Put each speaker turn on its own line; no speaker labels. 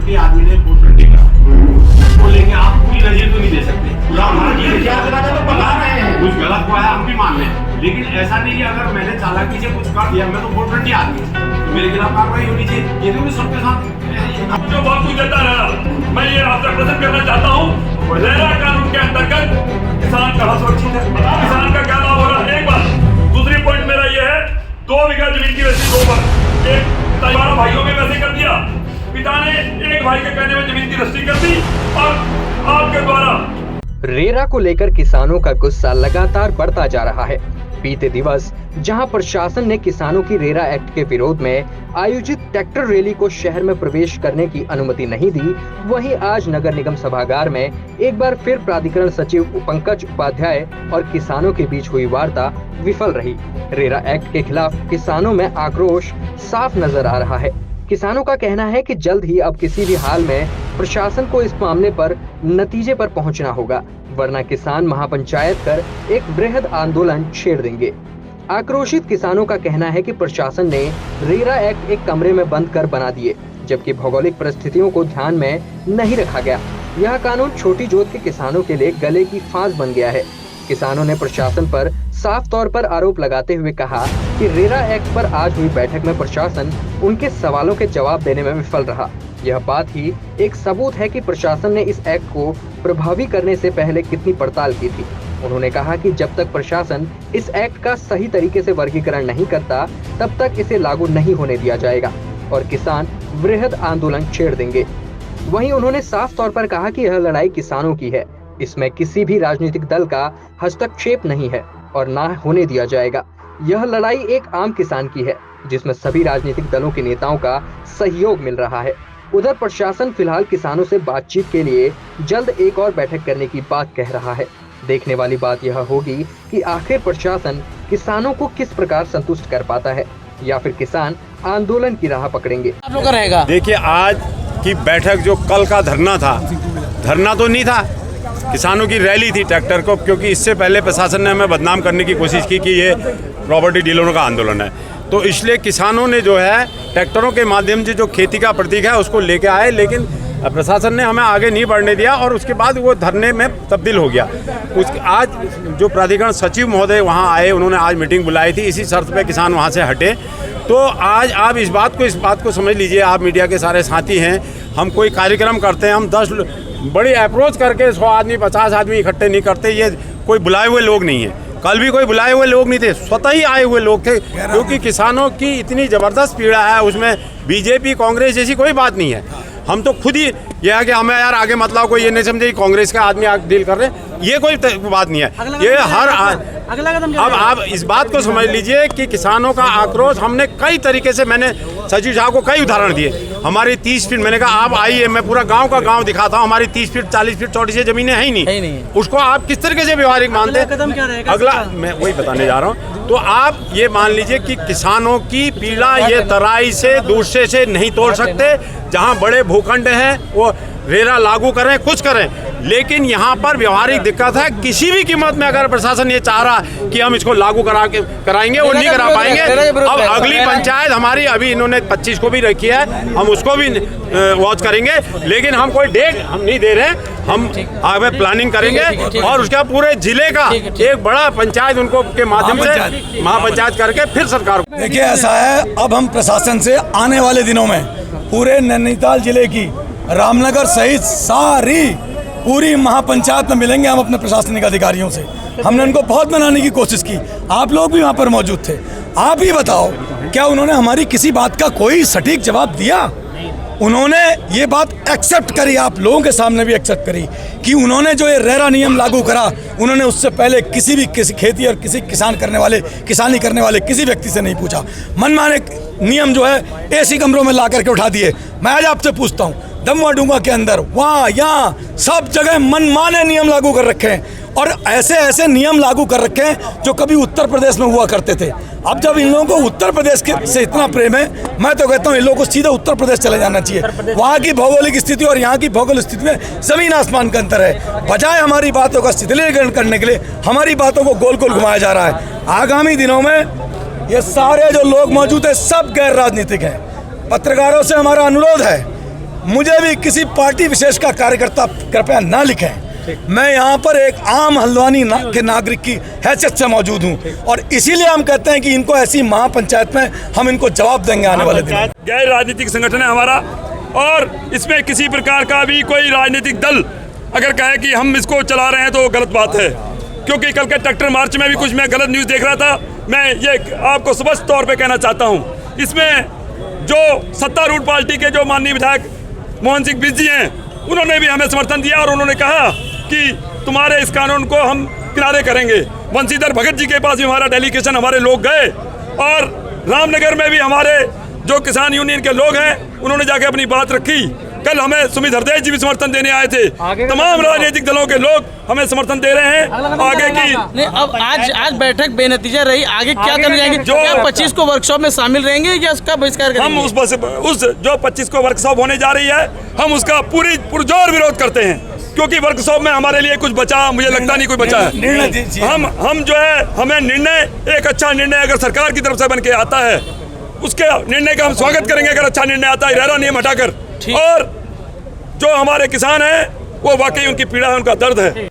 420 आदमी ने 420 करा, उसको लेके आप पूरी नजीर तो नहीं दे सकते। कुछ गलत हुआ है हम भी मान लें, लेकिन ऐसा नहीं है अगर मैंने चालाकी से कुछ कर दिया, मैं तो 420 आदमी तो मेरे खिलाफ कार्रवाई होनी चाहिए। ये तो सबके साथ
जो बात देता रहा, मैं ये आपसे प्रेजेंट करना चाहता हूँ, रेरा कानून के अंतर्गत किसान कहाँ सुरक्षित है, किसान का क्या लाभ हो रहा है। एक बात, दूसरी पॉइंट मेरा ये है, 2 बीघा जमीन की रसीद 2 बार एक 12 भाइयों में वैसे कर दिया, पिता ने एक भाई के कहने में जमीन की रजिस्ट्री कर दी और आपके द्वारा।
रेरा को लेकर किसानों का गुस्सा लगातार बढ़ता जा रहा है। बीते दिवस जहां प्रशासन ने किसानों की रेरा एक्ट के विरोध में आयोजित ट्रैक्टर रैली को शहर में प्रवेश करने की अनुमति नहीं दी, वहीं आज नगर निगम सभागार में एक बार फिर प्राधिकरण सचिव पंकज उपाध्याय और किसानों के बीच हुई वार्ता विफल रही। रेरा एक्ट के खिलाफ किसानों में आक्रोश साफ नजर आ रहा है। किसानों का कहना है कि जल्द ही अब किसी भी हाल में प्रशासन को इस मामले पर नतीजे पर पहुंचना होगा, वरना किसान महापंचायत कर एक बृहद आंदोलन छेड़ देंगे। आक्रोशित किसानों का कहना है कि प्रशासन ने रेरा एक्ट एक कमरे में बंद कर बना दिए, जबकि भौगोलिक परिस्थितियों को ध्यान में नहीं रखा गया। यह कानून छोटी जोत के किसानों के लिए गले की फांस बन गया है। किसानों ने प्रशासन पर साफ तौर पर आरोप लगाते हुए कहा कि रेरा एक्ट पर आज हुई बैठक में प्रशासन उनके सवालों के जवाब देने में विफल रहा। यह बात ही एक सबूत है कि प्रशासन ने इस एक्ट को प्रभावी करने से पहले कितनी पड़ताल की थी। उन्होंने कहा कि जब तक प्रशासन इस एक्ट का सही तरीके से वर्गीकरण नहीं करता, तब तक इसे लागू नहीं होने दिया जाएगा और किसान वृहद आंदोलन छेड़ देंगे। वहीं उन्होंने साफ तौर पर कहा कि यह लड़ाई किसानों की है, इसमें किसी भी राजनीतिक दल का हस्तक्षेप नहीं है और ना होने दिया जाएगा। यह लड़ाई एक आम किसान की है, जिसमें सभी राजनीतिक दलों के नेताओं का सहयोग मिल रहा है। उधर प्रशासन फिलहाल किसानों से बातचीत के लिए जल्द एक और बैठक करने की बात कह रहा है। देखने वाली बात यह होगी कि आखिर प्रशासन किसानों को किस प्रकार संतुष्ट कर पाता है, या फिर किसान आंदोलन की राह पकड़ेंगे।
आप लोग का रहेगा।
देखिए, आज की बैठक जो कल का धरना था, धरना तो नहीं था, किसानों की रैली थी ट्रैक्टर को, क्योंकि इससे पहले प्रशासन ने हमें बदनाम करने की कोशिश की कि ये प्रॉपर्टी डीलरों का आंदोलन है। तो इसलिए किसानों ने जो है ट्रैक्टरों के माध्यम से जो खेती का प्रतीक है उसको लेके आए, लेकिन प्रशासन ने हमें आगे नहीं बढ़ने दिया और उसके बाद वो धरने में तब्दील हो गया। आज जो प्राधिकरण सचिव महोदय वहाँ आए, उन्होंने आज मीटिंग बुलाई थी, इसी शर्त पे किसान वहाँ से हटे। तो आज आप इस बात को समझ लीजिए, आप मीडिया के सारे साथी हैं, हम कोई कार्यक्रम करते हैं, हम 10 बड़ी अप्रोच करके 100 आदमी 50 आदमी इकट्ठे नहीं करते। ये कोई बुलाए हुए लोग नहीं हैं, कल भी कोई बुलाए हुए लोग नहीं थे, स्वतः ही आए हुए लोग थे, क्योंकि किसानों की इतनी ज़बरदस्त पीड़ा है, उसमें बीजेपी कांग्रेस जैसी कोई बात नहीं है। हम तो खुद ही यह है कि हमें यार आगे मतलब कोई ये नहीं समझे कांग्रेस का आदमी आगे डील कर रहे हैं, ये कोई बात नहीं है। ये हर अब आप इस बात को समझ लीजिए कि किसानों का आक्रोश हमने कई तरीके से, मैंने सचिव साहब को कई उदाहरण दिए। हमारी 30 फीट, मैंने कहा आप आइए, मैं पूरा गांव का गांव दिखाता हूँ, हमारी 30 फीट 40 फीट चौड़ी से जमीनें हैं ही नहीं। उसको आप किस तरीके से व्यवहारिक मानते हैं? अगला मैं वही बताने जा रहा हूँ। तो आप ये मान लीजिए कि किसानों की पीड़ा ये तराई से दूसरे से नहीं तोड़ सकते। जहाँ बड़े भूखंड हैं वो रेरा लागू करें, कुछ करें, लेकिन यहाँ पर व्यवहारिक दिक्कत है। किसी भी कीमत में अगर प्रशासन ये चाह रहा कि हम इसको लागू कराएंगे, वो नहीं करा पाएंगे। अब अगली पंचायत हमारी अभी इन्होंने 25 को भी रखी है, हम उसको भी वॉच करेंगे, लेकिन हम कोई डेट हम नहीं दे रहे, हम आगे प्लानिंग करेंगे और उसका पूरे जिले का एक बड़ा पंचायत उनको के माध्यम से महापंचायत करके फिर सरकार।
देखिए, ऐसा है, अब हम प्रशासन से आने वाले दिनों में पूरे नैनीताल जिले की रामनगर सहित सारी पूरी महापंचायत में मिलेंगे हम अपने प्रशासनिक अधिकारियों से। हमने उनको बहुत मनाने की कोशिश की, आप लोग भी वहाँ पर मौजूद थे। आप ही बताओ, क्या उन्होंने हमारी किसी बात का कोई सटीक जवाब दिया? उन्होंने ये बात एक्सेप्ट करी, आप लोगों के सामने भी एक्सेप्ट करी कि उन्होंने जो ये रेरा नियम लागू करा, उन्होंने उससे पहले किसी खेती और किसी किसानी करने वाले किसी व्यक्ति से नहीं पूछा। मनमाने नियम जो है एसी कमरों में ला करके उठा दिए। मैं आज आपसे पूछता हूँ, दमवा डूंगा के अंदर वहाँ यहाँ सब जगह मनमाने नियम लागू कर रखे हैं और ऐसे नियम लागू कर रखे हैं जो कभी उत्तर प्रदेश में हुआ करते थे। अब जब इन लोगों को उत्तर प्रदेश से इतना प्रेम है, मैं तो कहता हूँ इन लोगों को सीधे उत्तर प्रदेश चले जाना चाहिए। वहाँ की भौगोलिक स्थिति और यहाँ की भौगोलिक स्थिति में जमीन आसमान का अंतर है। बजाय हमारी बातों का शिथिलीकरण करने के लिए हमारी बातों को गोल गोल घुमाया जा रहा है। आगामी दिनों में ये सारे जो लोग मौजूद हैं सब गैर राजनीतिक हैं। पत्रकारों से हमारा अनुरोध है, मुझे भी किसी पार्टी विशेष का कार्यकर्ता कृपया ना लिखें। मैं यहाँ पर एक आम हल्द्वानी के नागरिक की हैसियत से मौजूद हूँ और इसीलिए हम कहते हैं कि इनको ऐसी महापंचायत में हम इनको जवाब देंगे आने वाले दिन।
गैर राजनीतिक संगठन है हमारा और इसमें किसी प्रकार का भी कोई राजनीतिक दल अगर कहे कि हम इसको चला रहे हैं तो वो गलत बात है, क्योंकि कल के ट्रैक्टर मार्च में भी कुछ मैं गलत न्यूज़ देख रहा था। मैं ये आपको स्पष्ट तौर पे कहना चाहता हूँ, इसमें जो सत्तारूढ़ पार्टी के जो माननीय विधायक मोहन सिंह बिज जी हैं, उन्होंने भी हमें समर्थन दिया और उन्होंने कहा कि तुम्हारे इस कानून को हम किनारे करेंगे। बंशीधर भगत जी के पास भी हमारा डेलीगेशन, हमारे लोग गए और रामनगर में भी हमारे जो किसान यूनियन के लोग हैं उन्होंने जाके अपनी बात रखी। कल हमें सुमित हरदेव जी भी समर्थन देने आए थे। तमाम राजनीतिक दलों के लोग हमें समर्थन दे रहे हैं। आगे की
नहीं, अब आज बैठक बेनतीजा रही, आगे क्या करने जाएंगे? जो 25 को वर्कशॉप में शामिल रहेंगे या उसका बहिष्कार करेंगे?
हम उस जो 25 को वर्कशॉप होने जा रही है, हम उसका पुरजोर विरोध करते हैं, क्योंकि वर्कशॉप में हमारे लिए कुछ बचा, मुझे लगता नहीं कुछ बचा है। हम जो है, हमें निर्णय, एक अच्छा निर्णय अगर सरकार की तरफ से बन के आता है, उसके निर्णय का हम स्वागत करेंगे। अगर अच्छा निर्णय आता है रेरा नियम हटाकर, और जो हमारे किसान हैं वो वाकई उनकी पीड़ा है, उनका दर्द है।